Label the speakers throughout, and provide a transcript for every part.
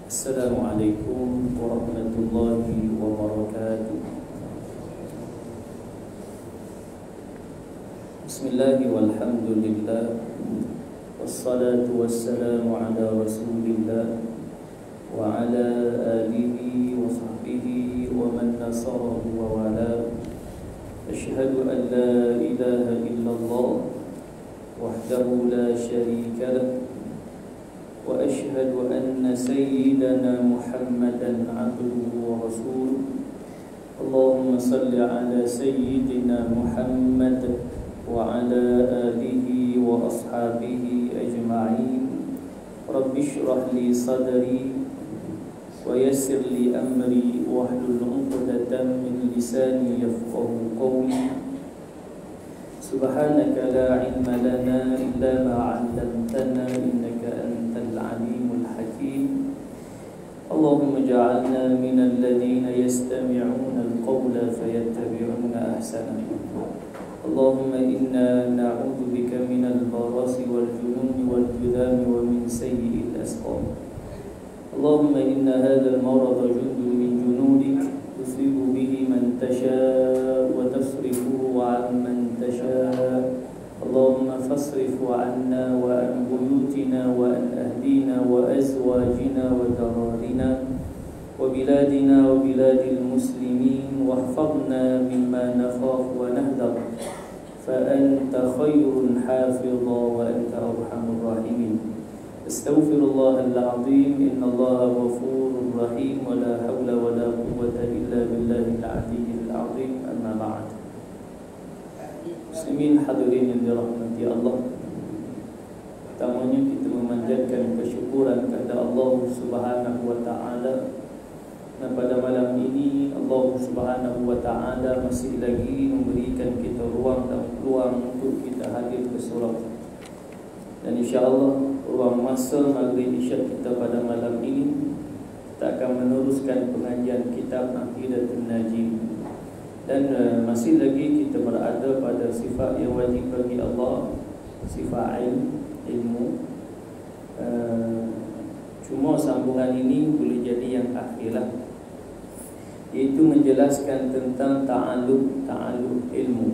Speaker 1: Assalamualaikum warahmatullahi wabarakatuh. Bismillahi walhamdulillah, wassalatu wassalamu ala rasulillah wa ala alihi wa sahbihi wa man nasarahu wa wala. Ashhadu an la ilaha illallah wahdahu la syarika lah, wa ashhadu anna sayyidana Muhammadan abduhu wa rasuluh. Allahumma salli ala sayyidina Muhammad wa ala alihi wa ashabihi ajma'in. Rabbi shrah li sadri wa yassir li amri wahlul 'uqdatam min lisani yafqahu qawli. Subhanaka la ilma lana illa ma 'allamtana innaka antal alimul hakim. Allahumma ja'alna minal ladhina yastami'una al-qawla fayattabi'una ahsanahu. Allahumma inna na'udzu bika minal barasi wal jununi wal judami wa min sayyi'il asqam. Allahumma inna hadzal marada jundun min junudik tusibu bihi man tasha' wa tasrifuhu 'amman tasha'. Allahumma fasrifu 'anna wa an buyutina wa an ahlina wa azwajina wa dararina wa biladina wa biladil muslimin wahfadna mimma nakhaf wa nahdar fa anta khairul hafidha wa anta arhamur rahimin. Astaghfirullahal azim, innallaha ghafurur rahim wa la hawla wa la quwwata illa billahil aliyyil azim. Amma ba'd. Muslimin hadirin yang dirahmati Allah, pertamanya kita memanjatkan kesyukuran kepada Allah Subhanahu wa taala. Dan pada malam ini Allah Subhanahu wa taala masih lagi memberikan kita ruang dan peluang untuk kita hadir ke surau. Dan insya-Allah ruang masa maghrib isya kita pada malam ini kita akan meneruskan pengajian kitab Aqidatul Najim. Dan masih lagi kita berada pada sifat yang wajib bagi Allah, sifat ilmu. Cuma sambungan ini boleh jadi yang akhirlah, iaitu menjelaskan tentang ta'alluq ilmu.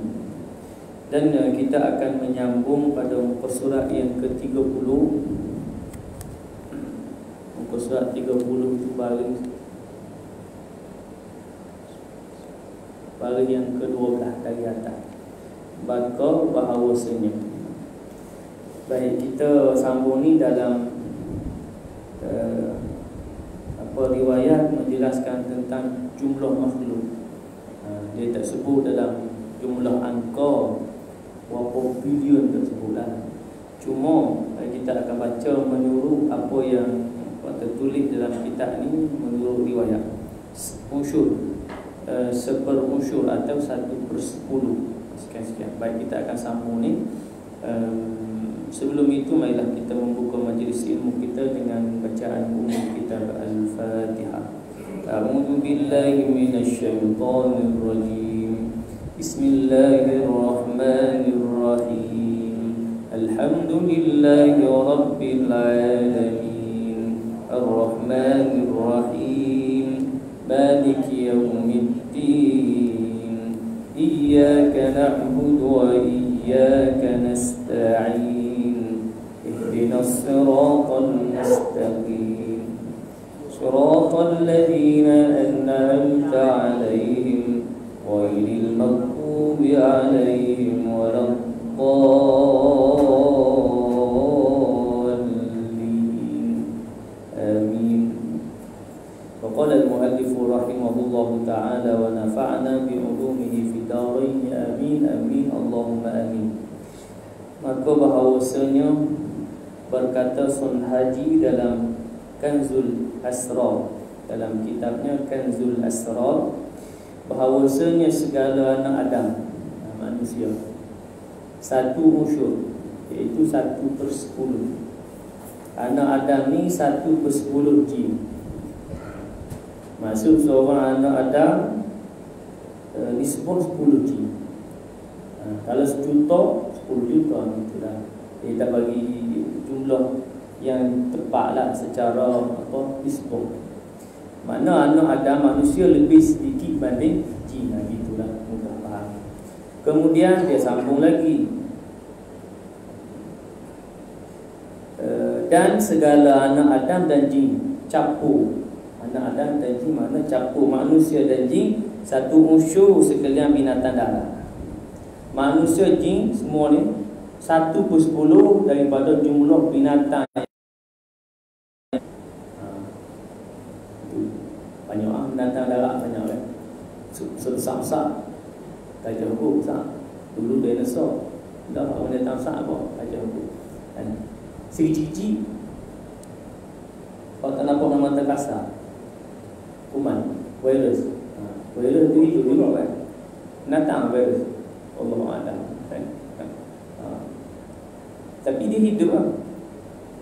Speaker 1: Dan kita akan menyambung pada muka surat yang ke-30. Muka surat 30 itu baris yang ke-12 dari atas. Baka bahawasanya. Baik, kita sambung ni dalam riwayat menjelaskan tentang jumlah makhluk. Dia tak sebut dalam jumlah angka berapa bilion tersebutlah. Cuma kita akan baca menurut apa yang tertulis dalam kitab ni menurut riwayat. Unsur seperunsur atau 1/10 sekian-sekian. Baik, kita akan sambung ni. Sebelum itu marilah kita membuka majlis ilmu kita dengan bacaan umum kitab Al-Fatihah. A'udzu billahi minasyaitonir rajim. Bismillahirrahmanirrahim. Alhamdulillahi rabbil alamin. Ar-Rahmanir Rahim. Maliki yaumiddin. Iyyaka na'budu wa iyyaka nasta'in. اهدنا الصراط المستقيم صراط الذين أنعمت عليهم غير المغضوب عليهم ولا الضالين آمين. وقال المؤلف رحمه الله تعالى ونفعنا بعلومه في الدارين آمين آمين اللهم آمين. Maka bahawasanya berkata Sun Haji dalam Kanzul Asrar, dalam kitabnya Kanzul Asrar, bahawasanya segala anak Adam, manusia, satu unsur, iaitu 1/10. Anak Adam ni 1/10 jin. Maksud seorang anak Adam disebut 10 jin. Kalau 1 juta, 10 juta itulah. Dia tak bagi jumlah yang tepatlah secara nisbah. Mana anak Adam manusia lebih sedikit banding jin, gitulah mudah faham. Kemudian dia sambung lagi, dan segala anak Adam dan jin campur. Anak Adam dan jin mana campur manusia dan jin, satu unsur sekalian binatang darat. Manusia, jin semua ni 1/10 daripada jumlah binatang. Banyak binatang darat, banyak kan. Sebesar-besar gajah empuk besar. Dulu dinosaur. Dah binatang besar apa? Gajah empuk. Sekecil-kecil, kalau tak nampak dengan mata kasar, kuman, virus. Virus tu hidup juga kan. Binatang virus, Allah Alam kan? Tapi dia hidup lah.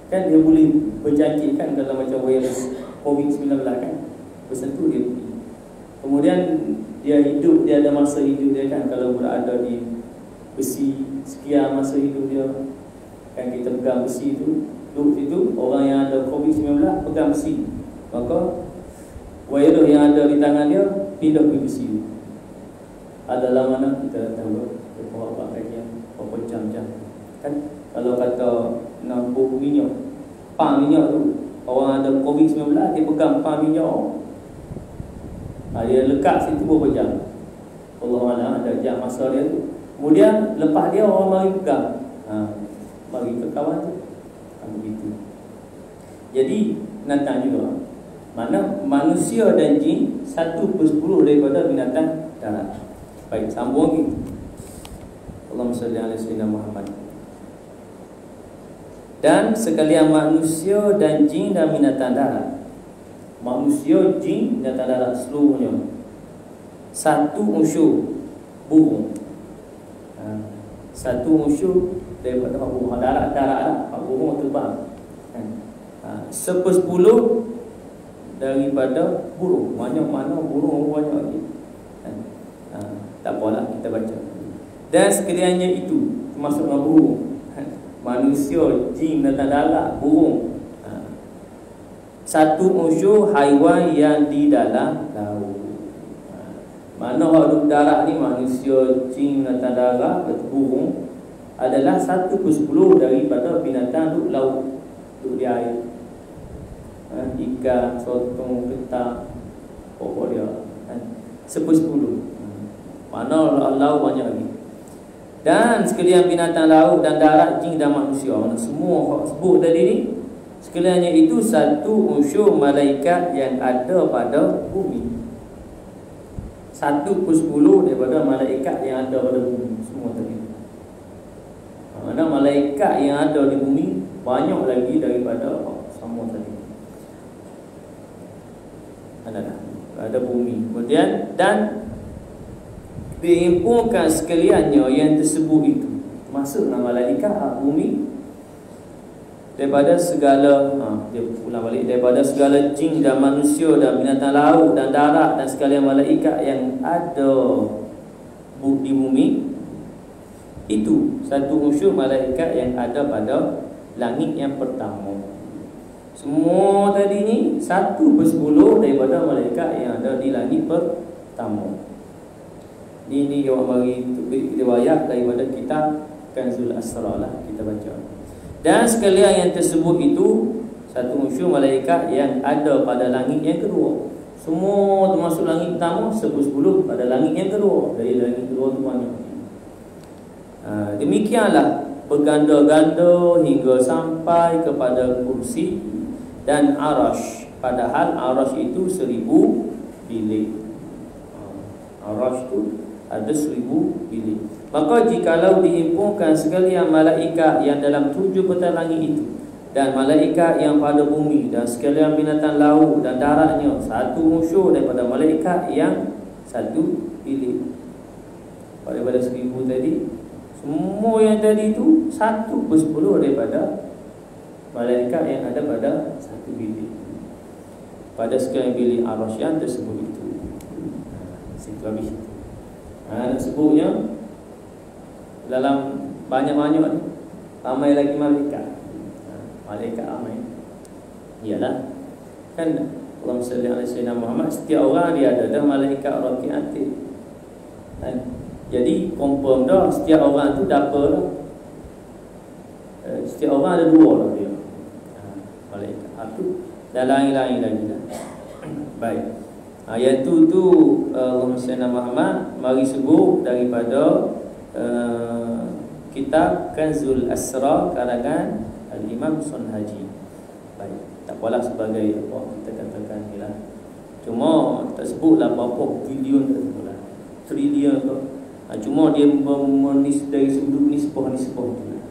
Speaker 1: Kan dia boleh berjangkit kan, dalam macam virus COVID-19 kan, bersentuh dia pergi. Kemudian dia hidup, dia ada masa hidup dia kan. Kalau berada di besi, sekian masa hidup dia kan. Kita pegang besi tu, duduk situ, orang yang ada COVID-19 pegang besi, maka virus yang ada di tangan dia pindah ke besi tu. Adalah mana kita tahu berapa kajian, berapa jam-jam kan. Kalau kata nampuk minyak, pang minyak tu, orang ada COVID-19 dia pegang pang minyak, dia lekat situ berapa jam, Allah Alam ada jam masa dia tu. Kemudian lepas dia orang mari pegang, bagi ke kawan tu, begitu. Jadi binatang juga, mana manusia dan jin 1/10 daripada binatang darat. Baik, sambung lagi. Allahumma salli ala sayyidina Muhammad. Dan sekalian manusia dan jin dan binatang darat, manusia, jin, binatang darat seluruhnya satu unsur burung. Satu unsur daripada burung darat lah, burung terbang kan. 1/10 daripada burung. Banyak mana burung banyak lagi kan? Tak apalah, kita baca. Dan sekaliannya itu termasuk dengan burung, manusia, jin, binatang darat, burung, satu unsur haiwan yang di dalam laut. Mana hidup darat ni, manusia, jin, binatang darat, burung adalah 1/10 daripada binatang duduk laut, duduk di air. Ikan, sotong, ketak, pokok dia 1/10. Mana laut banyak lagi. Dan sekalian binatang laut dan darat, jin dan manusia, semua sebut tadi ni, sekaliannya itu satu unsur malaikat yang ada pada bumi. 1/10 daripada malaikat yang ada pada bumi semua tadi. Mana malaikat yang ada di bumi banyak lagi daripada semua tadi. Ada bumi. Kemudian dan dihimpunkan sekaliannya yang tersebut itu, masuklah malaikat bumi, daripada segala dia ulang balik, daripada segala jin dan manusia dan binatang laut dan darat dan sekalian malaikat yang ada di bumi, itu satu unsur malaikat yang ada pada langit yang pertama. Semua tadi ni 1/10 daripada malaikat yang ada di langit pertama. Ini yang bagi riwayat daripada kitab Kanzul Asrar lah, kita baca. Dan sekalian yang tersebut itu satu unsur malaikat yang ada pada langit yang kedua. Semua termasuk langit pertama 1/10 pada langit yang kedua. Dari langit kedua tu banyak. Demikianlah berganda-ganda hingga sampai kepada kursi dan arash. Padahal arash itu 1000 bilik. Arash tu ada 1000 bilik. Maka jikalau dihimpunkan sekalian malaikat yang dalam 7 petai langit itu, dan malaikat yang pada bumi, dan sekalian binatang laut dan daratnya, satu unsur daripada malaikat yang 1 bilik. Daripada 1000 tadi, semua yang tadi itu 1/10 daripada malaikat yang ada pada 1 bilik. Pada sekalian bilik arash yang tersebut itu. Situ habis. Nak sebutnya dalam banyak-banyak ni, ramai lagi malaikat. malaikat ramai. Iyalah, kan Allahumma salli ala sayyidina Muhammad, setiap orang dia ada dah malaikat raqib atid. Kan? Jadi confirm dah setiap orang tu dapa dah. Setiap orang ada dua lah dia. Malaikat itu dan lain-lain lagi lah. Baik. Ayat tu Allahumma salli ala Muhammad mari sebut daripada kitab Kanzul Asrar karangan Al-Imam Sunhaji. Baik, tak apalah sebagai apa kita katakan ni lah. Cuma tak sebutlah berapa bilion, tak sebutlah trilion tu. Cuma dia menis dari sudut nisbah tu lah.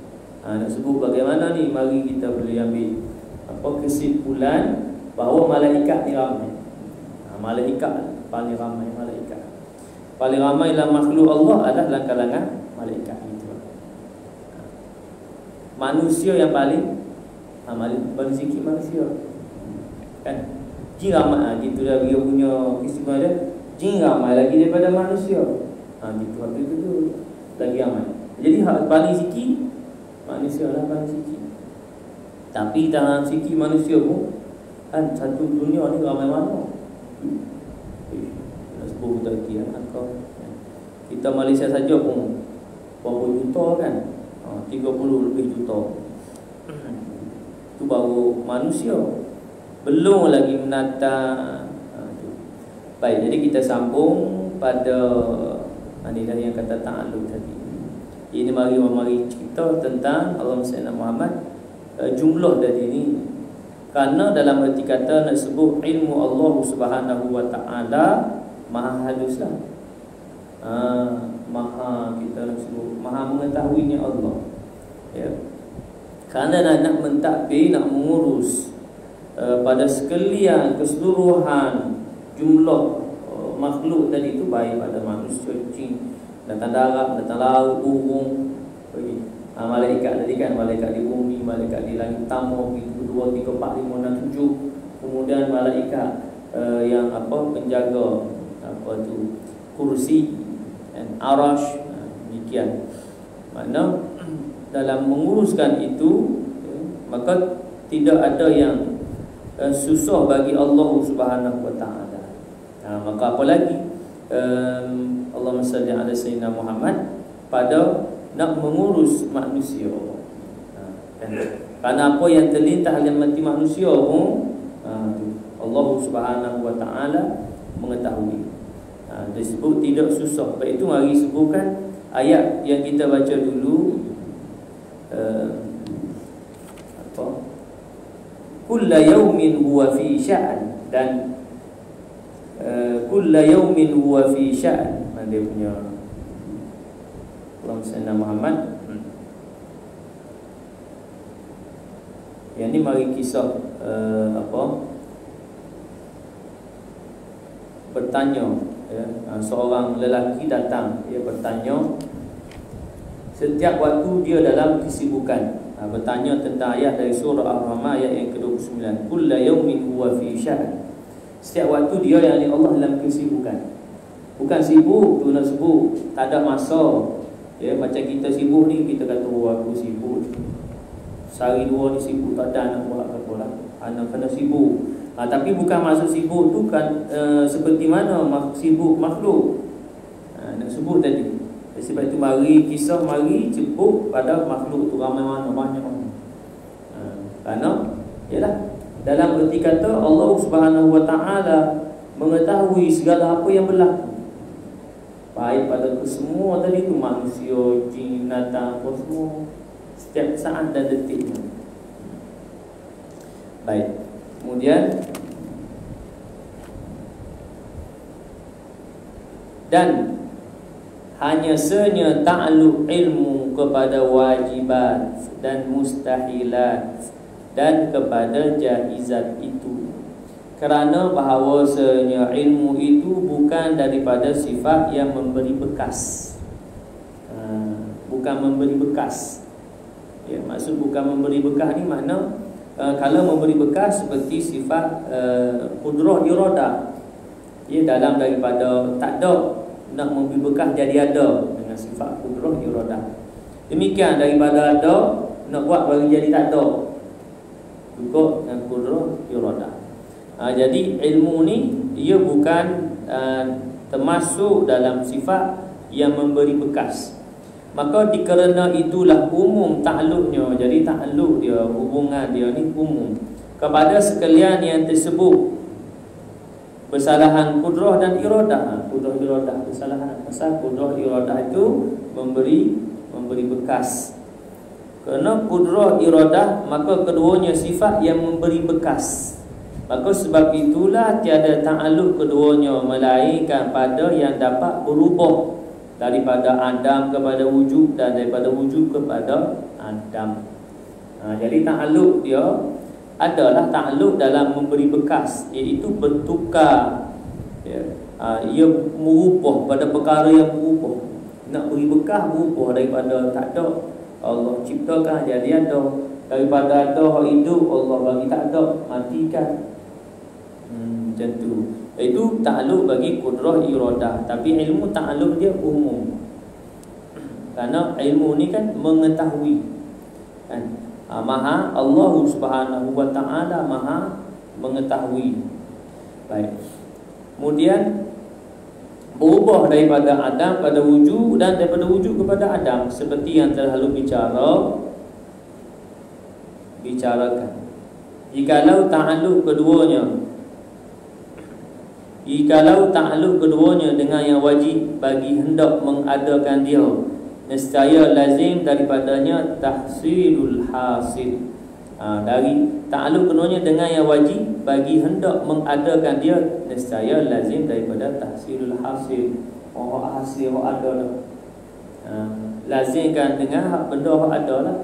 Speaker 1: Nak sebut bagaimana ni, mari kita boleh ambil apa kesimpulan bahawa malaikat ni ramai. Malaikat paling ramai, malaikat paling ramai dalam makhluk Allah adalah kalangan malaikat itu. Manusia yang paling sikit manusia. Kan? Jin ramai, gitu dah dia punya kesimpulan dia. Jin ramai lagi daripada manusia. Gitu habis tu lagi ramai. Jadi paling sikit manusia lah paling sikit. Tapi dalam sikit manusia pun kan satu dunia ni ramai mana? Nak sebut kita lagi kita Malaysia saja pun berapa juta kan, 30 lebih juta. Itu baru manusia, belum lagi menata. Baik, jadi kita sambung pada inilah yang kata ta'alluq tadi. Ini mari cerita tentang Allahumma salli ala Muhammad. Jumlah dari ini kerana dalam erti kata nak sebut ilmu Allah Subhanahu wa ta'ala maha halus lah. Maha, kita nak sebut maha mengetahuinya Allah. Ya. Kerana nak mentadbir, nak mengurus pada sekalian keseluruhan jumlah makhluk tadi itu, baik pada manusia, jin, datang darat, datang laut, burung, malaikat tadi kan, malaikat di bumi, malaikat di langit tamu, 1, 2, 3, 4, 5, 6, 7. Kemudian malaikat yang penjaga tu kursi dan arash, demikian. Makna dalam menguruskan itu maka tidak ada yang susah bagi Allah Subhanahu wa ta'ala. Maka apa lagi Allahumma salli ala sayyidina Muhammad pada nak mengurus manusia. Kan? Kerana apa yang terlintas dalam hati manusia pun Allah Subhanahu wa ta'ala mengetahui. Disebut tidak susah. Baik, itu mari sebutkan ayat yang kita baca dulu. Kulla yawmin huwa fi sya'an, dan kulla yawmin huwa fi sya'an. Mana dia punya Allahumma salli ala Muhammad. Yang ni mari kisah bertanya, ya, seorang lelaki datang, dia bertanya setiap waktu dia dalam kesibukan. Bertanya tentang ayat dari surah Ar-Rahman ayat yang ke-29. Kullu yawmin huwa fi sya'an. Setiap waktu dia yang Allah dalam kesibukan. Bukan sibuk tu nak sebut tak ada masa. Ya, macam kita sibuk ni, kita kata aku sibuk. Sehari dua ni sibuk, tak ada nak buat apa lah. Anak kena sibuk. Tapi bukan maksud sibuk tu kan seperti mana sibuk makhluk. Nak sebut tadi. Sebab itu mari kisah mari jemput pada makhluk tu ramai mana, banyak mana. Kerana yalah, dalam erti kata Allah Subhanahu wa ta'ala mengetahui segala apa yang berlaku, baik pada kesemua tadi tu, manusia, jin, binatang, apa semua, setiap saat dan detik. Baik, kemudian dan hanya senya ta'alluq ilmu kepada wajibat dan mustahilat dan kepada jaizat itu, kerana bahawasanya ilmu itu bukan daripada sifat yang memberi bekas. Bukan memberi bekas. Ya, maksud bukan memberi bekas ni makna kalau memberi bekas seperti sifat qudrah iradah. Ya, dalam daripada tak ada nak memberi bekas jadi ada dengan sifat qudrah iradah. Demikian daripada ada nak buat bagi jadi tak ada. juga dengan kudrah iradah. Jadi ilmu ni ia bukan termasuk dalam sifat yang memberi bekas. Maka dikerana itulah umum takluknya. Jadi takluk dia, hubungan dia ni umum kepada sekalian yang tersebut kesalahan kudrah dan iradah. Kudrah iradah kesalahan. Pasal kudrah iradah itu memberi bekas. Kerana kudrah iradah, maka keduanya sifat yang memberi bekas. Maka sebab itulah tiada ta'alluq keduanya melainkan pada yang dapat berubah daripada Adam kepada wujud dan daripada wujud kepada Adam. Jadi ta'alluq dia adalah ta'alluq dalam memberi bekas, iaitu bertukar. Ia merubah pada perkara yang berubah. Nak beri bekas berubah daripada tak ada, Allah ciptakan jadi ada. Daripada ada hidup, Allah bagi tak ada, matikan. Macam tu. Itu ta'alluq bagi kudrah iradah. Tapi ilmu ta'alluq dia umum. Kerana ilmu ni kan mengetahui kan? Maha Allah Subhanahu wa ta'ala maha mengetahui. Baik. Kemudian berubah daripada Adam pada wujud dan daripada wujud kepada Adam, seperti yang telah lalu bicarakan. Jikalau ta'alluq keduanya dengan yang wajib bagi hendak mengadakan dia, nescaya lazim daripadanya tahsilul hasil. Dari ta'alluq keduanya dengan yang wajib bagi hendak mengadakan dia, nescaya lazim daripada tahsilul hasil. Hasil ada lah. Lazimkan dengan benda ada lah.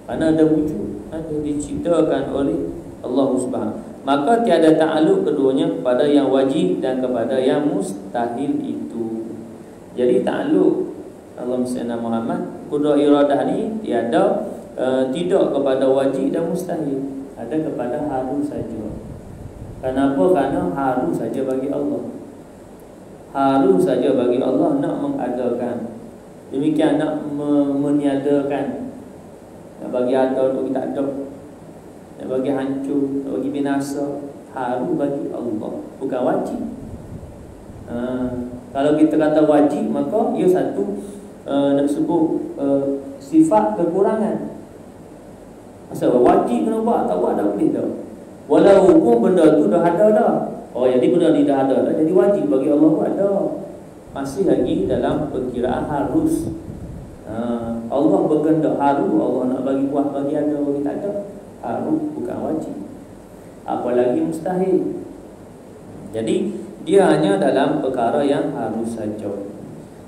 Speaker 1: Kerana ada wujud, ada diciptakan oleh Allah Subhanahu. Maka tiada ta'alluq keduanya kepada yang wajib dan kepada yang mustahil itu. Jadi ta'alluq Allahumma salli Muhammad, kudrah iradah ni tiada tidak kepada wajib dan mustahil, ada kepada harus saja. Kenapa? Kerana harus saja bagi Allah. Harus saja bagi Allah nak mengadakan. Demikian nak meniadakan. Nak bagi ada untuk kita ada, nak bagi hancur, nak bagi binasa, harus bagi Allah, bukan wajib. Kalau kita kata wajib, maka ia satu nak sebut sifat kekurangan. Asal wajib kena buat, tak buat tak boleh dah. Walaupun benda tu dah ada dah. Jadi benda ni dah ada dah, jadi wajib bagi Allah buat dah. Masih lagi dalam perkiraan harus. Allah berkehendak harus, Allah nak bagi buat, bagi ada, bagi tak ada, harus, bukan wajib. Apalagi mustahil. Jadi dia hanya dalam perkara yang harus saja.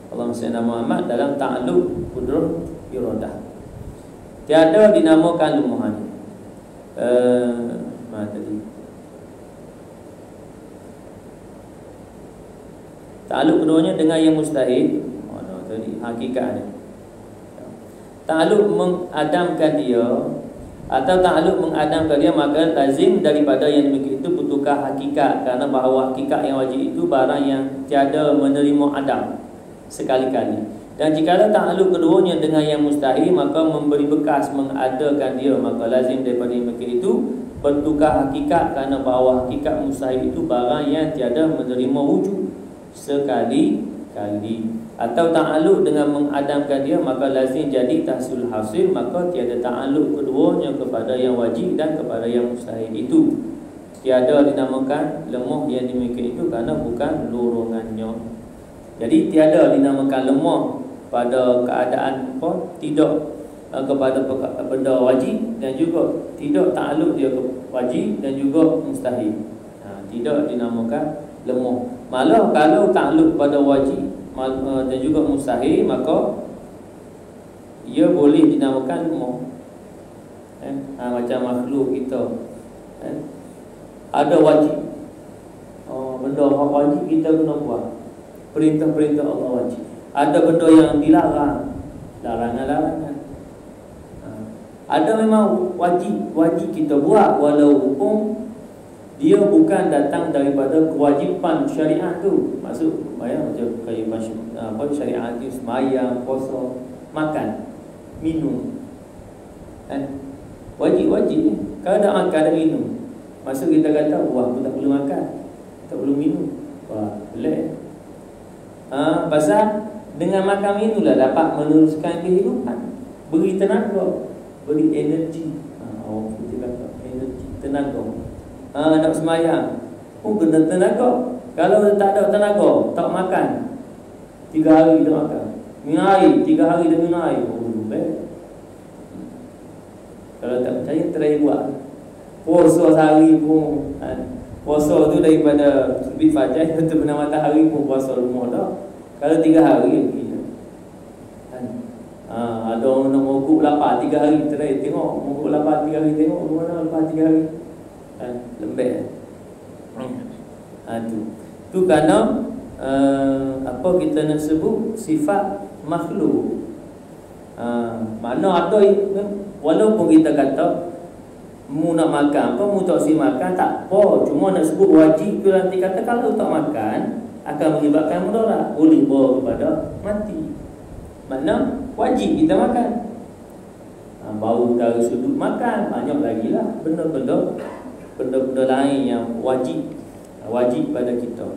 Speaker 1: Allahumma salli Muhammad dalam ta'alluq kudrah iradah. Tiada dinamakan lumuhan. Mana tadi? Ta'alluq keduanya dengan yang mustahil. Mana tadi? Hakikatnya. Ta'alluq mengadamkan dia atau ta'alluq mengadamkan dia, maka lazim daripada yang demikian itu bertukar hakikat. Kerana bahawa hakikat yang wajib itu barang yang tiada menerima adam sekali-kali. Dan jika ta'alluq keduanya dengan yang mustahil, maka memberi bekas mengadakan dia, maka lazim daripada yang demikian itu bertukar hakikat. Kerana bahawa hakikat mustahil itu barang yang tiada menerima wujud sekali-kali. Atau ta'alluq dengan mengadamkan dia, maka lazim jadi tahsil hasil, maka tiada ta'alluq keduanya kepada yang wajib dan kepada yang mustahil itu. Tiada dinamakan lemah yang demikian itu kerana bukan dorongannya. Jadi tiada dinamakan lemah pada keadaan tidak kepada benda wajib, dan juga tidak ta'alluq dia ke wajib dan juga mustahil. Tidak dinamakan lemah. Malah kalau ta'alluq pada wajib dan juga mustahil, maka ia boleh dinamakan lemah. Macam makhluk kita ada wajib, benda hak wajib kita kena buat, perintah-perintah Allah wajib. Ada benda yang dilarang, larangan-larangan. Ada memang wajib kita buat, walaupun dia bukan datang daripada kewajipan syariat tu. Maksud macam kayak syariat tu, sembahyang, puasa, makan, minum. Wajib-wajib. Kalau tak makan, tak minum, maksud kita kata, wah aku tak perlu makan, tak perlu minum. Wah, boleh. Pasal dengan makan minumlah dapat meneruskan kehidupan, beri tenaga, beri energi. Kita kata energi, tenaga. Nak sembahyang kena tenaga. Kalau tak ada tenaga, tak makan 3 hari tak makan, minum air 3 hari tak minum air, kalau tak percaya try buat. Puasa sehari pun puasa tu daripada terbit fajar ke terbenam matahari pun puasa rumah dah. Kalau 3 hari ada orang nak mogok lapar 3 hari, try tengok mogok lapar 3 hari, tengok mana lepas 3 hari lembek. Tu kerana apa kita nak sebut sifat makhluk. Mana ada, walaupun kita kata mu nak makan apa, mu tak si makan tak apa, cuma nak sebut wajib tu nanti kata kalau tak makan akan menyebabkan mudarat, boleh bawa kepada mati. Makna wajib kita makan. Baru dari sudut makan banyak lagi lah benda-benda lain yang wajib pada kita.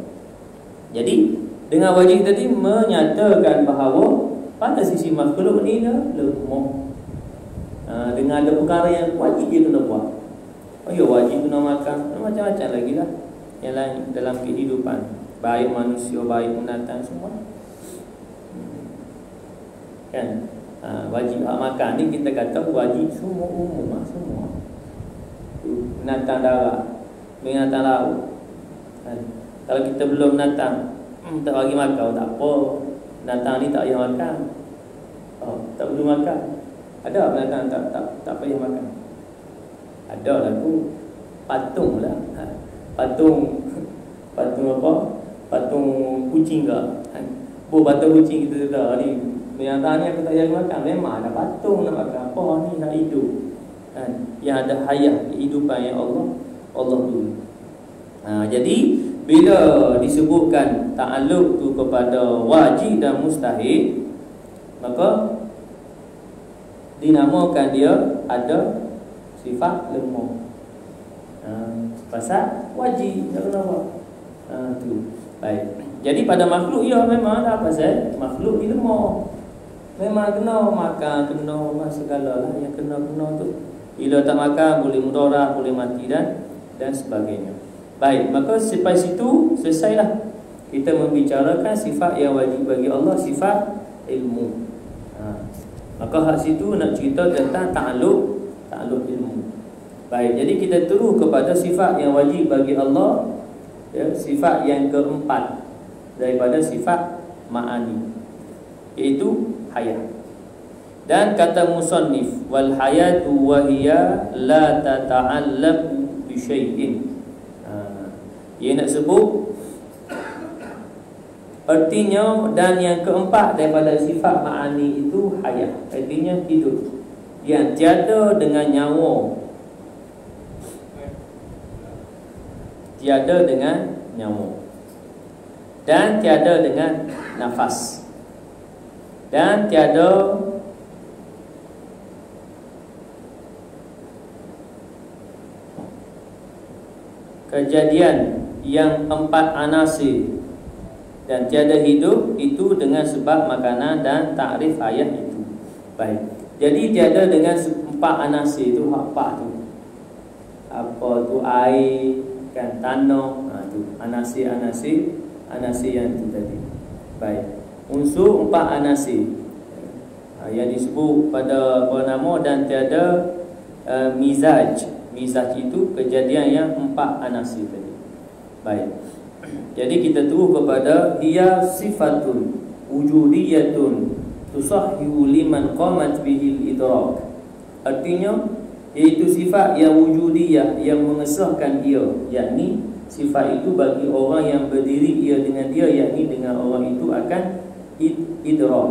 Speaker 1: Jadi dengan wajib tadi menyatakan bahawa pada sisi makhluk ni dah lemah. Dengan ada perkara yang wajib dia kena buat. Wajib kena makan, macam-macam lagi lah yang lain dalam kehidupan, baik manusia, baik binatang semua. Kan? Wajib makan ni kita kata wajib semua umum lah, semua. Binatang darat, binatang laut. Kalau kita belum binatang tak bagi makan, tak apa, binatang ni tak payah makan. Tak perlu makan. Ada binatang tak payah makan. Ada lah tu patung lah. Patung apa? Patung kucing ke? Patung kucing kita dah ni. Binatang ni aku tak payah makan. Memang ada patung nak makan. Apa ni nak hidup? Yang ada hayat kehidupan yang Allah beri. Jadi bila disebutkan ta'alluq tu kepada wajib dan mustahil, maka dinamakan dia ada sifat lemah. Pasal wajib tak kena buat. Tu. Baik. Jadi pada makhluk ya memang ada pasal makhluk ni lemah. Memang kena makan, kena segala lah yang kena tu. Bila tak makan boleh mudarat, boleh mati dan sebagainya. Baik, maka sampai situ selesailah kita membicarakan sifat yang wajib bagi Allah, sifat ilmu. Maka hak situ nak cerita tentang ta'alluq ilmu. Baik, jadi kita terus kepada sifat yang wajib bagi Allah, ya, sifat yang keempat daripada sifat ma'ani, iaitu hayat. Dan kata musannif, wal hayatu wa hiya la tata'allaqu bi syai'in. Ia nak sebut artinya, dan yang keempat daripada sifat ma'ani itu hayat, artinya hidup yang tiada dengan nyawa, tiada dengan nyawa, dan tiada dengan nafas, dan tiada kejadian yang 4 anasir, dan tiada hidup itu dengan sebab makanan dan takrif ayat itu. Baik. Jadi tiada dengan 4 anasir itu apa tu? Apa tu? Air, kan, tanah, tu anasir yang itu tadi. Baik. Unsur 4 anasir yang disebut pada apa nama, dan tiada mizaj. Mizaj itu kejadian yang 4 anasir tadi. Baik. Jadi kita terus kepada hiya sifatun wujudiyatun tusahhihu liman qamat bihil idrak. Artinya iaitu sifat yang wujudiyah yang mengesahkan dia, yakni sifat itu bagi orang yang berdiri ia dengan dia, yakni dengan orang itu akan idrak.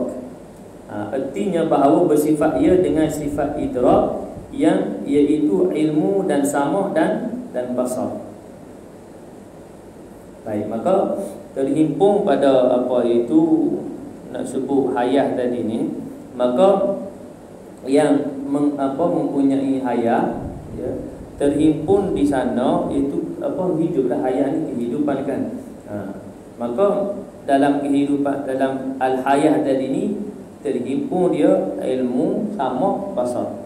Speaker 1: Artinya bahawa bersifat ia dengan sifat idrak yang iaitu ilmu dan sama dan basar. Baik, maka terhimpun pada apa itu nak sebut hayat tadi ni, maka yang mempunyai hayah, ya, terhimpun di sana, itu hiduplah hayah ni, kehidupan kan. Maka dalam kehidupan, dalam al-hayah tadi ni terhimpun dia ilmu sama basar.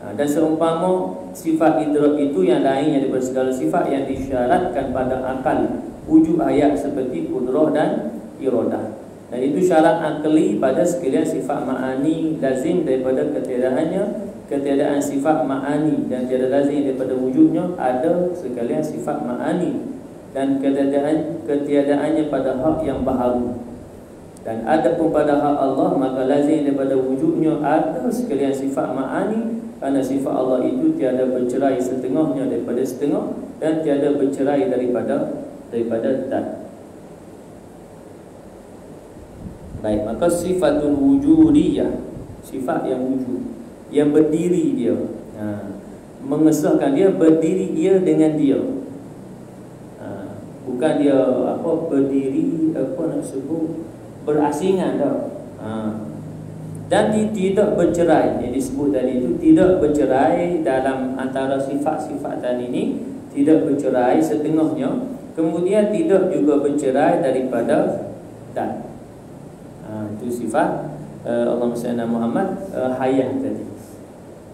Speaker 1: Dan seumpama sifat idrak itu yang lainnya daripada segala sifat yang disyaratkan pada akal, wujud hayat seperti kudrah dan iradah. Dan itu syarat akli pada sekalian sifat ma'ani lazim daripada ketiadaan sifat ma'ani, dan tiada lazim daripada wujudnya ada sekalian sifat ma'ani, dan ketiadaannya pada hak yang baharu. Dan ada pun pada hak Allah, maka lazim daripada wujudnya ada sekalian sifat ma'ani, kerana sifat Allah itu tiada bercerai setengahnya daripada setengah, dan tiada bercerai daripada zat. Baik, maka sifatul wujudiyah, sifat yang wujud, yang berdiri dia, mengesahkan dia, berdiri dia dengan dia, bukan dia berdiri nak sebut berasingan dah. Dan tidak bercerai, yang disebut tadi itu tidak bercerai dalam antara sifat-sifat tadi ini, tidak bercerai setengahnya, kemudian tidak juga bercerai daripada zat. Itu sifat Allahumma salli ala Muhammad, hayah tadi.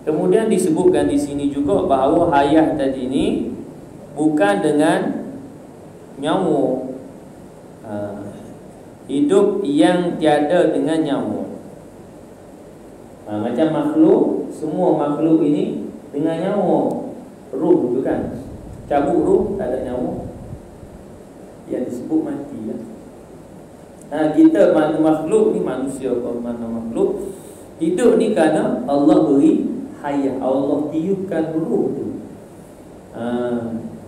Speaker 1: Kemudian disebutkan di sini juga bahawa hayah tadi ini bukan dengan nyawa, hidup yang tiada dengan nyawa. Macam makhluk, semua makhluk ini dengan nyawa, ruh tu kan. Cabut ruh, tak ada nyawa, yang disebut mati lah. Kita mana makhluk ni, manusia atau mana makhluk, hidup ni kerana Allah beri hayah, Allah tiupkan ruh tu.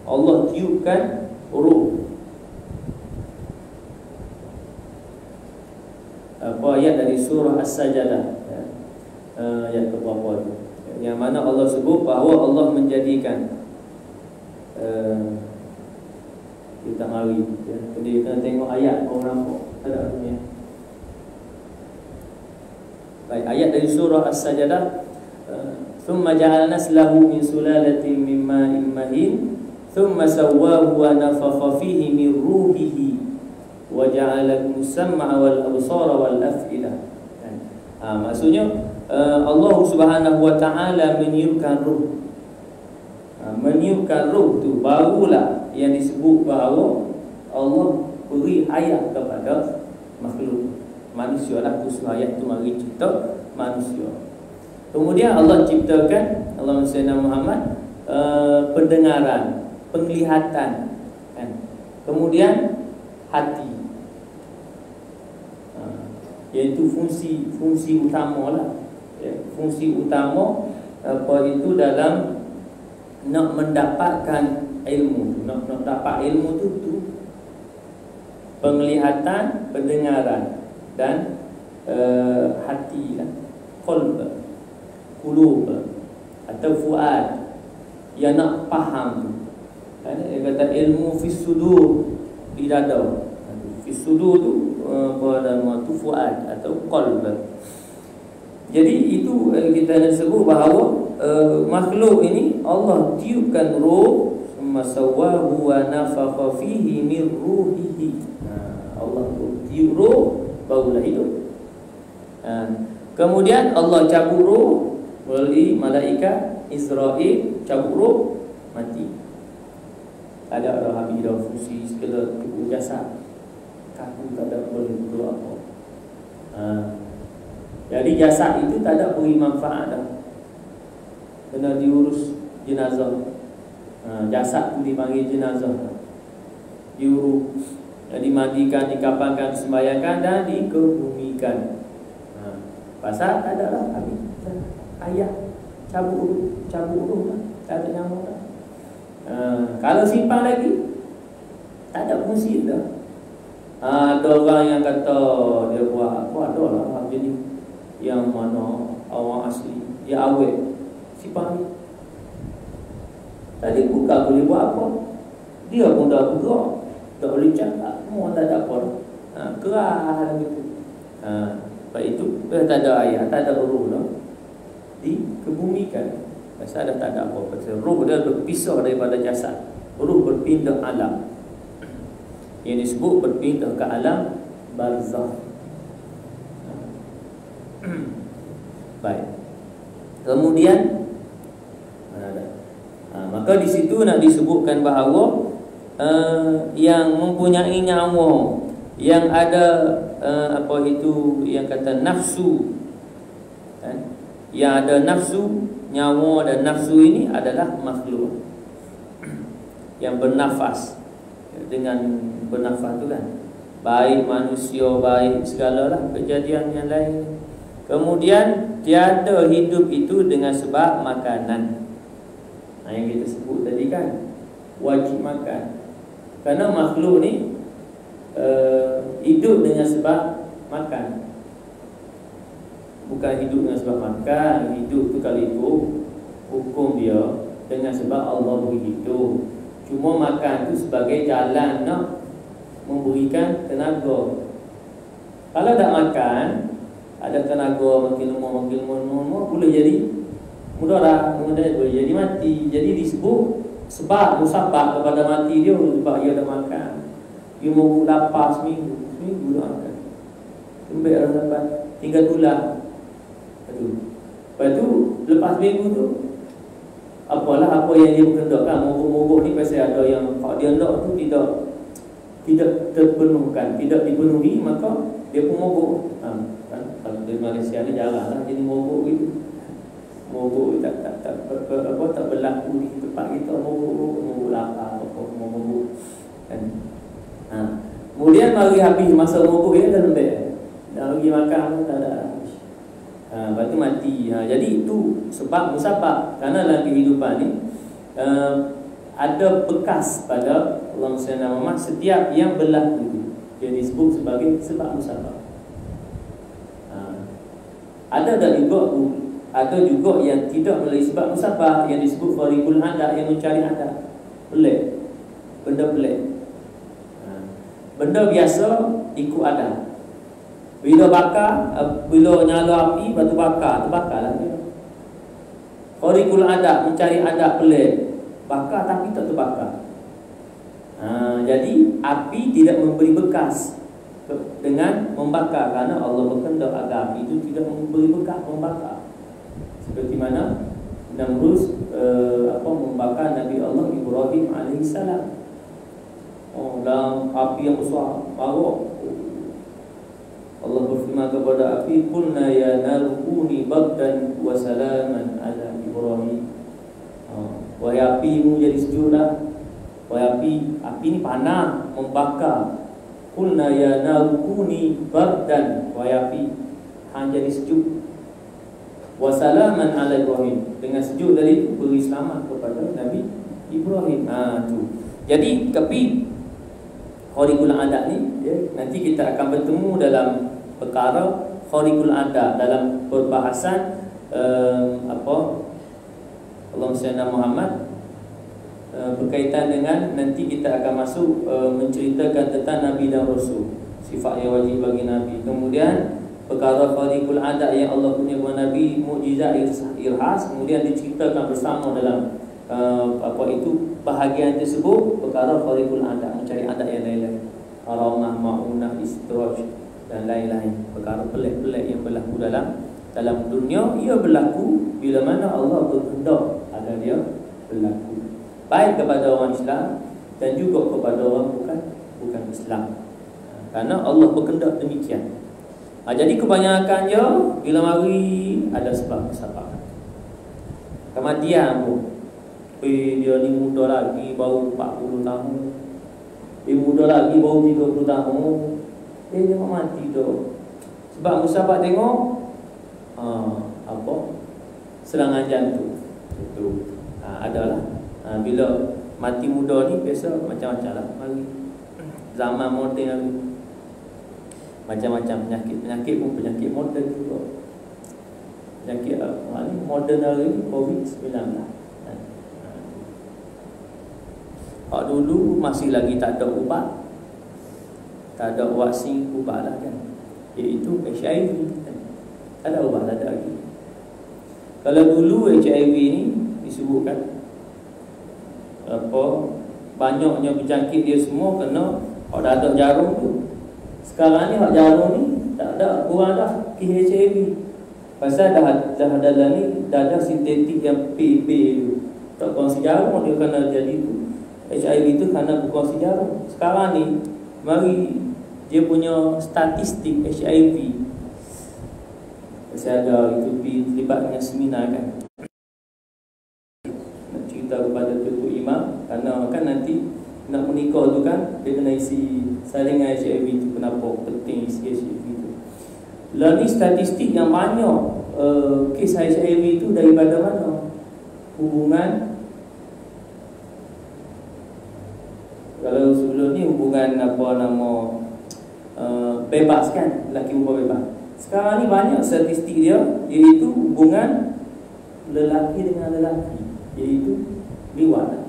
Speaker 1: Allah tiupkan ruh. Ayat dari surah As-Sajdah, ayat ke-berapa tu, yang mana Allah sebut bahawa Allah menjadikan, kita mari kita tengok ayat, orang nampak ada punya. Baik, ayat dari surah As-Sajdah, thumma ja'alna lahu min sulalatin min ma'in mahin thumma sawwahu wa nafakha fihi min ruhihi wa ja'ala as-sam'a wal absara wal af'idah. Maksudnya Allah Subhanahu wa taala meniupkan ruh. Meniupkan ruh tu barulah yang disebut bahawa Allah beri hayat kepada makhluk manusia lah. Khusus ayat tu mari cipta manusia. Kemudian Allah ciptakan, Allahumma salli ala Muhammad, pendengaran, penglihatan kan? Kemudian hati, iaitu fungsi utama lah, ya, fungsi utama itu dalam nak mendapatkan ilmu, nak dapat ilmu tu penglihatan, pendengaran dan hati lah, qulub atau fuad, yang nak faham. Dia kata ilmu fis sudur, di dada. Fis sudur tu pada tu fuad atau qalb. Jadi itu kita nak sebut bahawa makhluk ini Allah tiupkan ruh, summa sawwahu wa nafakha fihi min ruhihi. Allah tiup ruh barulah hidup. Kemudian Allah cabut ruh melalui malaikat Israel, cabut ruh, mati. Ada habis dah fungsi segala tubuh jasad, kaku tak ada boleh berdoa apa. Jadi jasad itu tak ada beri manfaat dah, kena diurus jenazah. Jasad tu dipanggil jenazah, diurus, dimandikan, dikapankan, disembahyangkan dan dikebumikan. Pasal tak ada lah habis ayat cabut ruh lah, tak ada nyawa lah. Kalau simpan lagi tak ada fungsi dah. Ada orang yang kata dia buat apa, ada lah jadi yang mana orang asli dia awet simpan ni. Tadi buka boleh buat apa, dia pun dah bergerak, tak boleh cakap, semua tak ada apa dah. Kerah gitu. Sebab itu tak ada ayat, tak ada ruh dah. dikebumikan. Pasal dah tak ada apa-apa. Ruh dia berpisah daripada jasad. Ruh berpindah alam. Yang disebut berpindah ke alam barzakh. Baik. Kemudian maka di situ nak disebutkan bahawa yang mempunyai nyawa, yang ada apa itu yang kata nafsu, yang ada nafsu, nyawa dan nafsu ini adalah makhluk yang bernafas. Dengan bernafas tu kan, baik manusia, baik segalalah kejadian yang lain. Kemudian tiada hidup itu dengan sebab makanan. Yang kita sebut tadi kan, wajib makan. Kerana makhluk ni hidup dengan sebab makan. Bukan hidup dengan sebab makan. Hidup tu kali itu hukum dia dengan sebab Allah begitu. Cuma makan tu sebagai jalan nak memberikan tenaga. Kalau tak makan, ada tenaga makin lemah, boleh jadi mudarat, kemudian boleh jadi mati. Jadi disebut sebab musabab kepada mati dia sebab dia tak makan. Dia mau lapar seminggu tak makan. Lembik orang dapat tinggal tulang. Lepas tu lepas minggu tu apalah apa yang dia berkehendakkan, mogok-mogok ni pasal ada yang kalau dia hendak tu tidak terpenuhkan, tidak dipenuhi, maka dia pun mogok. Kalau di Malaysia ni jaranglah jadi mogok gitu. Mogok tak berlaku di tempat kita. Mogok lapar mogok kan. Kemudian mari habis masa mogok dia dah lembek. Dah pergi makan pun tak ada. Lepas tu mati. Jadi itu sebab musabab. Kerana dalam kehidupan ni ada bekas pada Allah SWT. Setiap yang berlaku dia disebut sebagai sebab musabab. Ada juga yang tidak melalui sebab musabab, yang disebut khariqul adat, yang mencari adat. Pelik. Benda pelik. Benda biasa ikut adat. Bila bakar, bila nyala api, batu bakar, terbakarlah dia. Khariqul adat, mencari adat pelik. Bakar tapi tak terbakar. Jadi api tidak memberi bekas dengan membakar, kerana Allah berkehendak agar api itu tidak memberi bekas membakar. Seperti mana Namrus membakar Nabi Allah Ibrahim AS. Dalam api yang besar, marah. Allah berfirman kepada api, qulna ya narkuni bardan wa salaman ala Ibrahim. Wahai api, mu jadi sejuklah. Wahai api ni panas, membakar. Qulna ya narkuni bardan, wahai api, hang jadi sejuk. Wa salaman ala Ibrahim, dengan sejuk dari itu beri selamat kepada Nabi Ibrahim. Tu. Jadi tapi khariqul adat ni nanti kita akan bertemu dalam perkara khariqul adat dalam perbahasan Allahumma salli ala Muhammad, berkaitan dengan nanti kita akan masuk menceritakan tentang Nabi dan Rasul, sifat yang wajib bagi Nabi. Kemudian perkara khariqul adat yang Allah punya kepada Nabi, mukjizat irhas, kemudian diceritakan bersama dalam bahagian tersebut, perkara khariqul adat, mencari adat yang lain-lain, karamah, ma'unah, istidraj dan lain-lain. Perkara pelik-pelik yang berlaku dalam dunia, ia berlaku bila mana Allah berkehendak agar dia berlaku, baik kepada orang Islam dan juga kepada orang bukan Islam, kerana Allah berkehendak demikian. Jadi kebanyakannya bila mari ada sebab. Kematian pun, dia ni muda lagi baru 40 tahun, dia muda lagi baru 30 tahun, dia mati tu. Sebab musabab tengok serangan jantung itu adalah bila mati muda ni biasa macam-macam lah. Mari zaman moden ni macam-macam penyakit pun penyakit moden juga. Penyakit ni moden hari ni COVID-19. Dulu masih lagi tak ada ubat, tak ada vaksin ubat lah kan, iaitu HIV. Tak ada ubat, tak ada lagi. Kalau dulu HIV ni disebutkan banyaknya berjangkit dia semua kena hak dah ada jarum tu. Sekarang ni hak jarum ni tak ada, kurang dah HIV. Pasal dah ada ni, dah ada sintetik yang PP tu. Tak kongsi jarum dia kena jadi tu. HIV tu kerana berkongsi jarum. Sekarang ni mari dia punya statistik HIV. Saya ada itu terlibat dengan seminar kan, nak cerita kepada Tuan Imam, kerana kan nanti nak menikah tu kan dia kena isi saringan HIV tu. Kenapa penting isi HIV tu? Lalu ni statistik yang banyak kes HIV tu daripada mana? Hubungan, kalau sebelum ni hubungan bebas kan, lelaki perempuan bebas. Sekarang ni banyak statistik dia, iaitu hubungan lelaki dengan lelaki, iaitu liwat.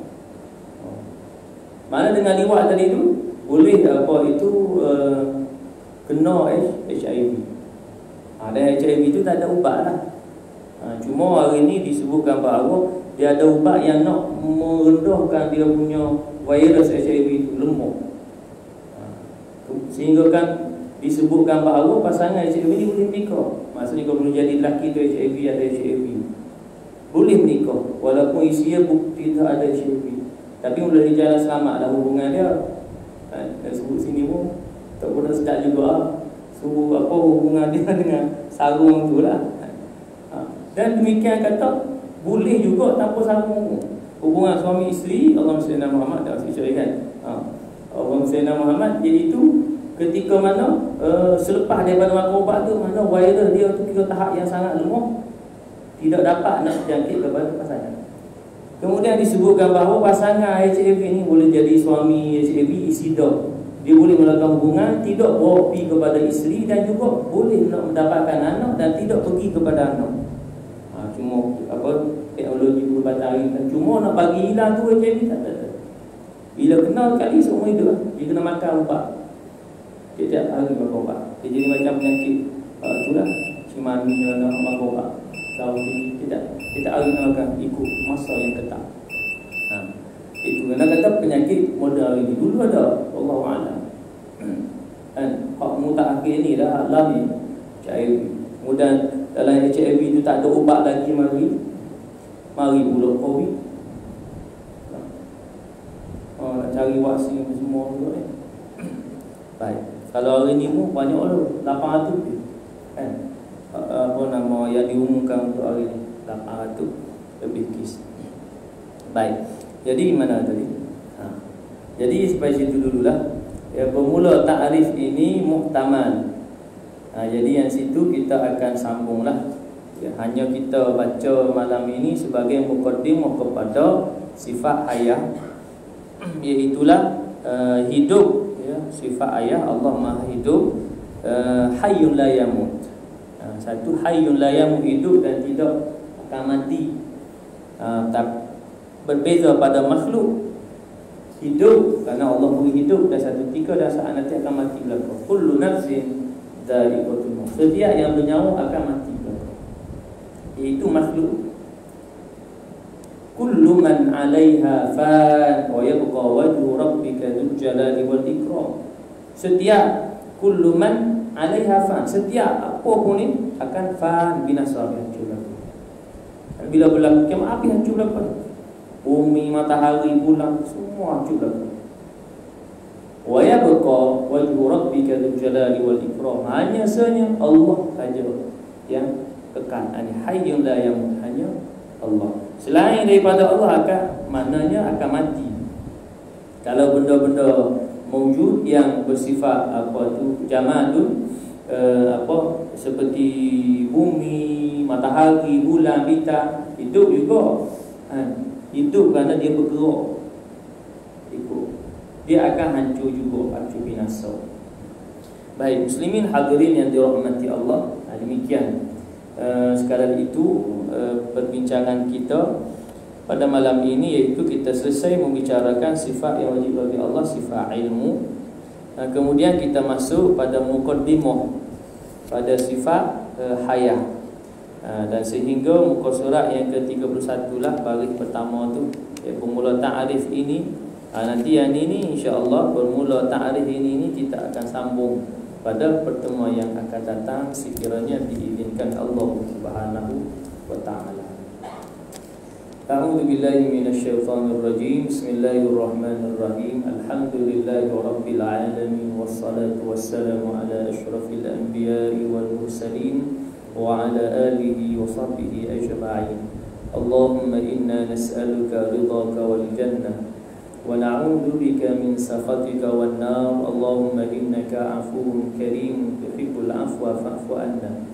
Speaker 1: Mana dengan liwat tadi tu boleh kena HIV. Dan HIV tu tak ada ubat lah. Cuma hari ni disebutkan bahawa dia ada ubat yang nak merendahkan dia punya virus HIV tu lemah. Sehingga kan disebutkan bahawa pasangan HIV ni boleh menikah. Maksudnya kalau boleh jadi lelaki tu HIV, ada HIV, boleh menikah walaupun isteri bukti tak ada HIV, tapi boleh berjalan selamat dalam hubungan dia. Dan sebut sini pun tak pernah sedap juga suruh hubungan dia dengan sarung tu lah. Dan demikian kata boleh juga tanpa sarung. Hubungan suami isteri, Allahumma salli ala Muhammad, tak sekali kan. Allahumma salli ala Muhammad, iaitu ketika mana selepas daripada makan ubat tu, mana virus dia tu kira tahap yang sangat lemah, tidak dapat nak jangkit kepada pasangan. Kemudian disebutkan bahawa pasangan HIV ni boleh jadi suami HIV, isteri. Dia boleh melakukan hubungan, tidak bawa pergi kepada isteri, dan juga boleh nak mendapatkan anak dan tidak pergi kepada anak. Cuma teknologi perubatan, cuma nak bagi hilang tu HIV tak ada. Bila kenal sekali semua hidup, dia kena makan ubat. Tiap hari makan ubat. Dia jadi macam penyakit itulah, cimani nak makan ubat. Tahu ni tidak hari nak makan, ikut masa yang ketat. Itu kena kata penyakit model ini dulu ada, Allahu a'lam. Kan hak mutakhir ni dah lah ni HIV. Kemudian dalam HIV tu tak ada ubat lagi, mari pula COVID. Nak cari vaksin semua tu kan. Baik. Kalau hari ni pun banyak tu 800 tu. Kan? Yang diumumkan untuk hari ni 800 lebih kes. Baik. Jadi mana tadi? Jadi sampai situ dululah. Bermula ta'rif ini muhtamal. Jadi yang situ kita akan sambunglah. Hanya kita baca malam ini sebagai muqaddimah kepada sifat hayah, iaitulah hidup, sifat hayah. Allah Maha hidup, hayyun la yamut. Satu, hayyun la yamut, hidup dan tidak akan mati. Berbeza pada makhluk, hidup kerana Allah beri hidup, dan satu ketika dan saat nanti akan mati belaka. Kullu nafsin dha'iqatul maut. Setiap yang bernyawa akan mati belaka. Itu makhluk. Kullu man 'alaiha fan wa yabqa wajhu rabbika dzul jalali wal ikram. Setiap kullu man 'alaiha fan, setiap apa pun ni akan fan, binasa, hancur belaka. Bila berlaku kiamat, api hancur belaka. Bumi, matahari, bulan, semua hancur belaka. Wa yabqa wajhu rabbika dzul jalali wal ikram. Hanya saja Allah saja yang kekal. Hayyun la yamut, hanya Allah. Selain daripada Allah maknanya akan mati. Kalau benda-benda mewujud yang bersifat jamadun, seperti bumi, matahari, bulan, bintang, hidup juga. Hidup kerana dia bergerak. Dia akan hancur juga, hancur binasa. Baik, muslimin hadirin yang dirahmati Allah. Demikian sekadar itu perbincangan kita pada malam ini, iaitu kita selesai membicarakan sifat yang wajib bagi Allah, sifat ilmu. Kemudian kita masuk pada muqaddimah pada sifat hayah. Dan sehingga muka surat yang ke-31 lah, baris pertama tu, bermula ta'arif ini. Nanti yang ini insya-Allah bermula ta'arif ini kita akan sambung pada pertemuan yang akan datang sekiranya diizinkan Allah Subhanahu wa taala. A'udzu billahi minasyaitonir rajim. Bismillahirrahmanirrahim. Alhamdulillahi rabbil alamin wassalatu wassalamu ala asyrafil anbiya'i wal mursalin wa ala alihi wa sahbihi ajma'in. Allahumma inna nas'aluka ridhaka wal jannah wa na'udzu bika min sakhatika wan nar. Allahumma innaka 'afuwwun karim tuhibbul 'afwa fa'fu 'anna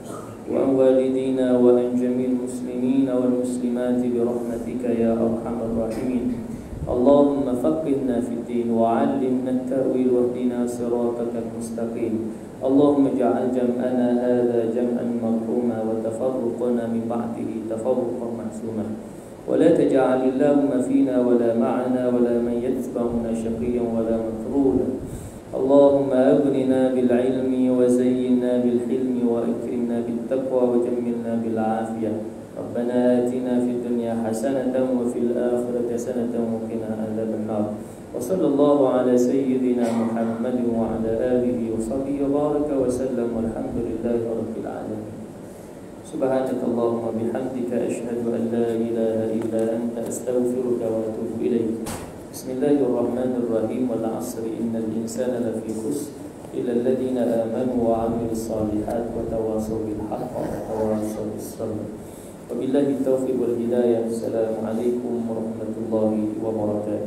Speaker 1: wa an walidina wa an jamil muslimina wal muslimati bi rahmatika ya arhamar rahimin. Allahumma faqihna fid din wa 'allimna at-ta'wil wahdina siratal mustaqim. Allahumma ij'al jam'ana hadha jam'an marhuma wa tafarruqana min ba'dihi tafarruqan ma'suma. ولا تجعل اللهم فينا ولا معنا ولا من يتبعنا شقيا ولا مطرودا. اللهم أغننا بالعلم وزينا بالحلم وأكرمنا بالتقوى وجملنا بالعافية. ربنا آتنا في الدنيا حسنة وفي الآخرة حسنة وقنا عذاب النار. وصلى الله على سيدنا محمد وعلى آله وصحبه وبارك وسلم والحمد لله رب العالمين. سبحانك اللهم وبحمدك أشهد أن لا إله إلا أنت أستغفرك وأتوب إليك. بسم الله الرحمن الرحيم. والعصر إن الإنسان لفي خسر إلا الذين آمنوا وعملوا الصالحات وتواصوا بالحق وتواصوا بالصبر. وبالله التوفيق والهداية. السلام عليكم ورحمة الله وبركاته.